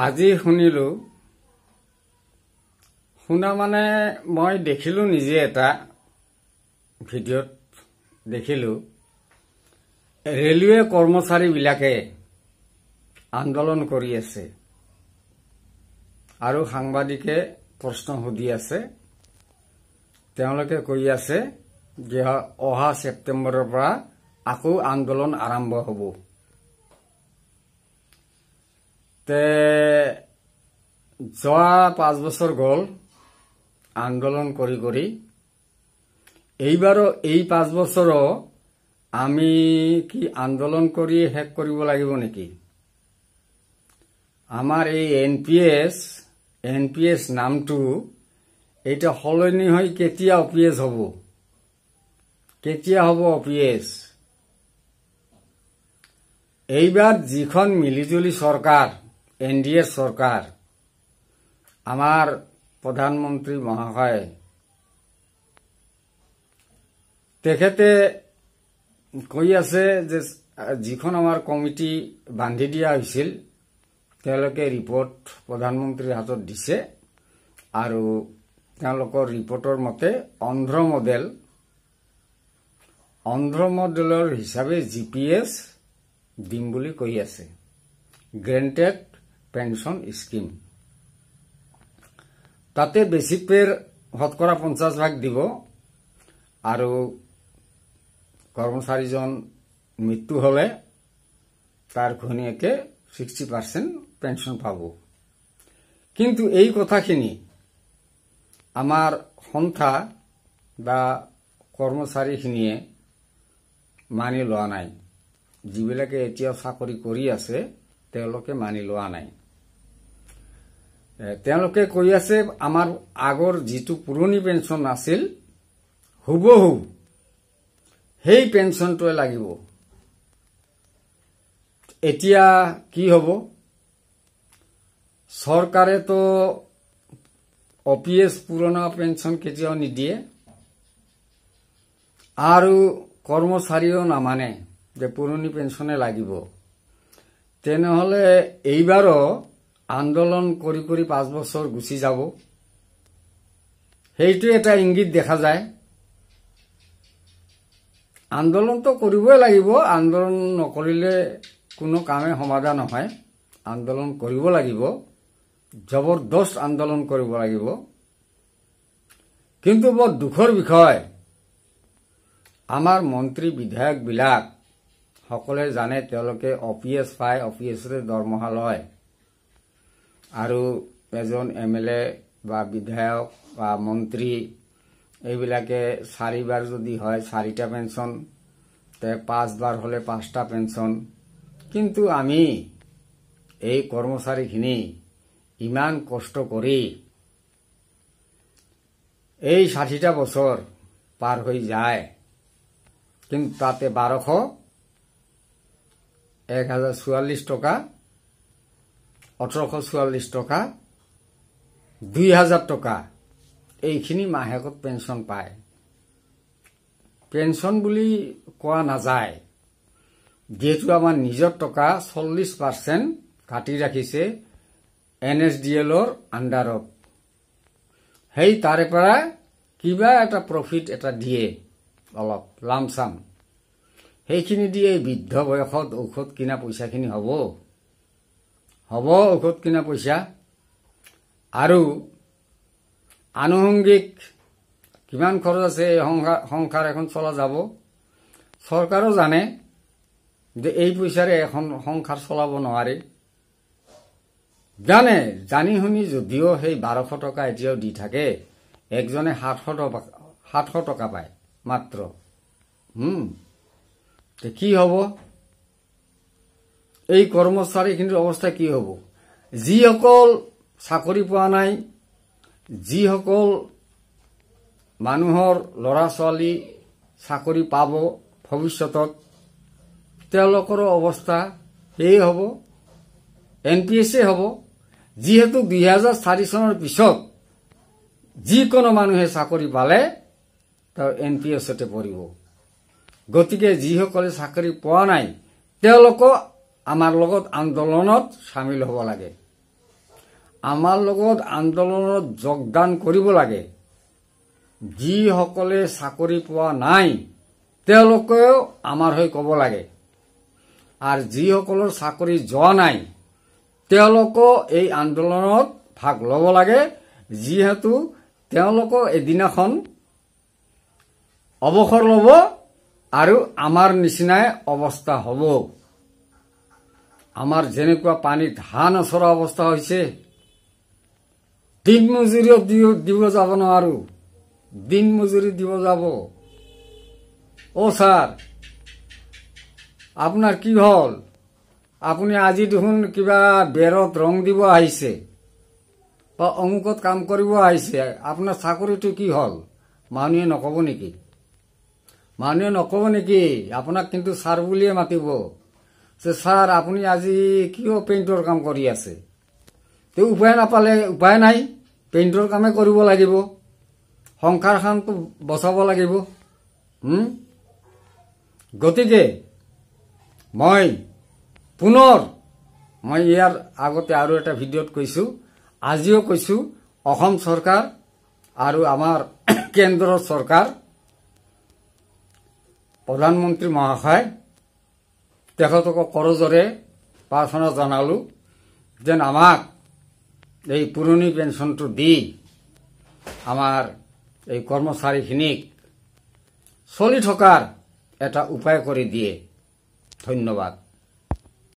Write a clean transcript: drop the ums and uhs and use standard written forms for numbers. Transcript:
আজি শুনিলো শুনা মানে মই দেখিলো নিজে এটা ভিডিঅ'ত দেখিলো ৰেলৱে কৰ্মচাৰী বিলাকে আন্দোলন কৰি আছে আৰু সাংবাদিকে প্ৰশ্ন সুধি আছে তেওঁলোকে কৈ আছে যে অহা সেপ্টেম্বৰৰ পৰা আকৌ আন্দোলন আৰম্ভ হ'ব তে যোৱা 5 বছৰ গল আন্দোলন কৰি এইবাৰ এই 5 বছৰ আমি কি আন্দোলন কৰি শেষ কৰিব লাগিব নেকি আমাৰ এই এনপিএস নামটো এটা হলনি হৈ কেতিয়া অপিএস হ'ব কেতিয়া হ'ব অপিএস এইবাৰ যিখন মিলিজুলি সৰকাৰ এনডিএ সরকার আমার প্রধানমন্ত্রী মহাশয় তেখেতে কই আছে যে যিখন আমার কমিটি বান্ধি দিয়া হয়েছিল তেওঁলোকে রিপোর্ট প্রধানমন্ত্রীর হাতত দিছে আৰু তেওঁলোকৰ ৰিপোৰ্টৰ মতে অন্ধ্ৰ মডেলৰ হিসাবে জিপিএস দিম বুলি কৈ আছে গ্ৰেন্টেড পেনশন স্কিম তাতে বেসিক পেৰ শতকৰা 50% দিব আৰু কৰ্মচাৰীজন মৃত্যু হলে তাৰ ঘনিয়েকে 60% পেনশন পাব কিন্তু এই কথাখিনি আমাৰ সংস্থা বা কৰ্মচাৰীখিনিয়ে মানি লোৱা নাই যিবিলাকে এতিয়া চাকৰি কৰি আছে তেওঁলোকে মানি লোৱা নাই তেওঁলোকে কৈ আছে আমাৰ আগৰ যিটো পুৰণি পেনশন আছিল হুবহু সেই পেনশনটোৱে লাগিব এতিয়া কি হ'ব সৰকাৰে তো অপিএস পুৰণা পেনশন কেতিয়াও নিদিয়ে আৰু কৰ্মচাৰীও নামানে যে পুৰণি পেনশনে লাগিব তেনেহলে এইবাৰো আন্দোলন কৰি 5 বছৰ গুছি যাব হেইটো এটা ইংগিত দেখা যায় আন্দোলন তো কৰিবই লাগিব আন্দোলন নকৰিলে কোনো কামে সমাধান নহয় আন্দোলন কৰিব লাগিব জবৰদস্ত আন্দোলন কৰিব লাগিব কিন্তু বৰ দুখৰ বিষয় আমাৰ মন্ত্ৰী বিধায়ক বিলাক সকলে জানে তেওঁলোকে অপিএস পায় অপিএসৰে দৰমহা লয় আৰু এজন এমএলএ বা বিধায়ক বা মন্ত্ৰী এইবিলাকে 4 বাৰ যদি হয় 4টা পেনশন তে 5 বাৰ হলে 5টা পেনশন কিন্তু আমি এই কৰ্মচাৰীখিনি ইমান কষ্ট কৰি এই 60টা বছৰ পাৰ হৈ যায় কিন্তু তাতে 1044 টকা 1844 টকা 2000 টকা এইখিনি মাহেকত পেনশন পায় পেনশন বুলি কোৱা নাযায় যেটো আমাৰ নিজৰ টকা 40% কাটি ৰাখিছে এনএসডিএলৰ আন্ডাৰত হেই তাৰে পৰা কিবা এটা প্ৰফিট এটা দিয়ে অলপ লামসাম হেইখিনি দিয়ে বৃদ্ধ বয়সত ঔষধ কিনা পইচাখিনি হ'ব ঔষধ কিনা পইচা আৰু আনুষংগিক কিমান খৰচ আছে সংসাৰ এখন চলা যাব সৰকাৰো জানে যে এই পইচাৰে এখন সংসাৰ চলাব নোৱাৰে জানি শুনি যদিও সেই 1200 টকা এতিয়াও দি থাকে একজনে 700 টকা পায় মাত্ৰ তে কি হ'ব এই কৰ্মচাৰীখিনিৰ অৱস্থা কি হ'ব যিসকল চাকৰি পোৱা নাই যিসকল মানুহৰ লৰা ছোৱালী চাকৰি পাব ভৱিষ্যতত তেওঁলোকৰ অৱস্থা এই হ'ব এনপিএসে হ'ব যিহেতু 2004 চনৰ পিছত যিকোনো মানুহে চাকৰি পালে তাৰ এনপিএসতে পৰিব গতিকে যিসকলে চাকৰি পোৱা নাই তেওঁলোক আমাৰ লগত আন্দোলনত শামিল হ'ব লাগে আমাৰ লগত আন্দোলনত যোগদান কৰিব লাগে। যিসকলে চাকৰি পোৱা নাই তেওঁলোকেও আমাৰ হৈ ক'ব লাগে, আৰু যিসকলৰ চাকৰি যোৱা নাই তেওঁলোকো এই আন্দোলনত ভাগ ল'ব লাগে, যিহেতু তেওঁলোকো এদিনাখন অৱসৰ ল'ব আৰু আমাৰ নিচিনাই অৱস্থা হ'ব। আমাৰ যেনেকুৱা পানীত ধান অচৰা অৱস্থা হৈছে, দিন মজুৰিও দিব যাব নোৱাৰো, দিন মজুৰি দিব যাব। ছাৰ, আপোনাৰ কি হ'ল? আপুনি আজি দেখোন কিবা বেৰত ৰং দিব আহিছে বা অমুকত কাম কৰিব আহিছে, আপোনাৰ চাকৰিটো কি হ'ল? মানুহে নকব নেকি? মানুহে নকব নেকি? আপোনাক কিন্তু ছাৰ বুলিয়ে মাতিব যে ছাৰ আপুনি আজি কিয় পেইণ্টৰ কাম কৰি আছে? উপায় নাপালে উপায় নাই, পেইণ্টৰ কামে কৰিব লাগিব, সংসাৰখনটো বচাব লাগিব। গতিকে মই ইয়াৰ আগতে আৰু এটা ভিডিঅ'ত কৈছো, আজিও কৈছো, অসম চৰকাৰ আৰু আমাৰ কেন্দ্ৰৰ চৰকাৰ, প্ৰধানমন্ত্ৰী মহাশয়, তেখেতক কৰজোৰে প্ৰাৰ্থনা জনালো যেন আমাক এই পুৰণি পেঞ্চনটো দি আমাৰ এই কৰ্মচাৰীখিনিক চলি থকাৰ এটা উপায় কৰি দিয়ে। ধন্যবাদ।